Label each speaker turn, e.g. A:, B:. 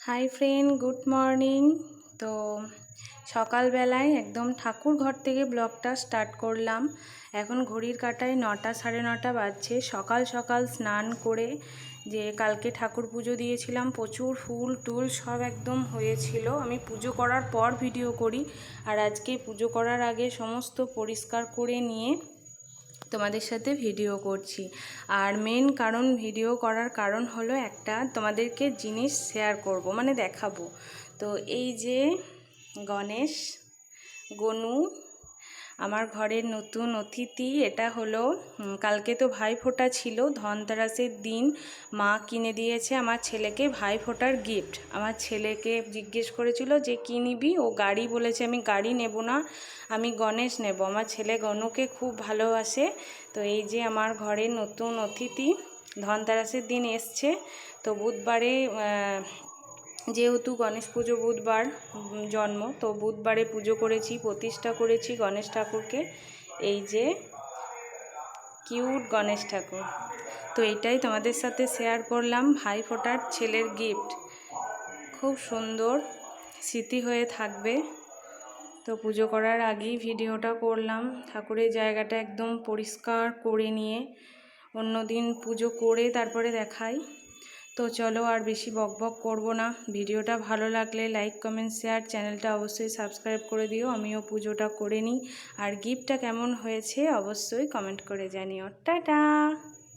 A: Hi friend, good morning. তো সকালবেলায় একদম ঠাকুর ঘর থেকে ব্লগটা স্টার্ট করলাম। এখন ঘড়ির কাঁটায় 9টা সাড়ে 9টা বাজছে। সকাল সকাল স্নান করে যে কালকে ঠাকুর পুজো দিয়েছিলাম, প্রচুর ফুল টুল সব একদম হয়েছিল। আমি পুজো করার পর ভিডিও করি, আর আজকে পুজো করার আগে সমস্ত পরিষ্কার করে নিয়ে তোমাদের সাথে ভিডিও করছি। আর মেন কারণ ভিডিও করার কারণ হলো একটা, তোমাদেরকে জিনিস শেয়ার করব, মানে দেখাবো। তো এই যে গণেশ গনু আমার ঘরের নতুন অতিথি। এটা হলো কালকে তো ভাইফোঁটা ছিল, ধনতেরাসের দিন মা কিনে দিয়েছে আমার ছেলেকে ভাইফোঁটার গিফট। আমার ছেলেকে জিজ্ঞেস করেছিল যে কী নিবি, ও গাড়ি বলেছে। আমি গাড়ি নেব না, আমি গণেশ নেব। আমার ছেলে গনুকে খুব ভালোবাসে। তো এই যে আমার ঘরের নতুন অতিথি ধনতেরাসের দিন এসছে। তো বুধবারে যেহেতু গণেশ পুজো বুধবার জন্ম, তো বুধবারে পুজো করেছি, প্রতিষ্ঠা করেছি গণেশ ঠাকুরকে। এই যে কিউট গণেশ ঠাকুর। তো এটাই তোমাদের সাথে শেয়ার করলাম, ভাইফোঁটার ছেলের গিফট। খুব সুন্দর স্মৃতি হয়ে থাকবে। তো পুজো করার আগেই ভিডিওটা করলাম। ঠাকুরের জায়গাটা একদম পরিষ্কার করে নিয়ে অন্যদিন পুজো করে তারপরে দেখাই। তো চলো আর বেশি বকবক করব না। ভিডিওটা ভালো লাগলে লাইক কমেন্ট শেয়ার, চ্যানেলটা অবশ্যই সাবস্ক্রাইব করে দিও। আমিও পুজোটা করে নিই, আর গিফটটা কেমন হয়েছে অবশ্যই কমেন্ট করে জানিও। টাটা।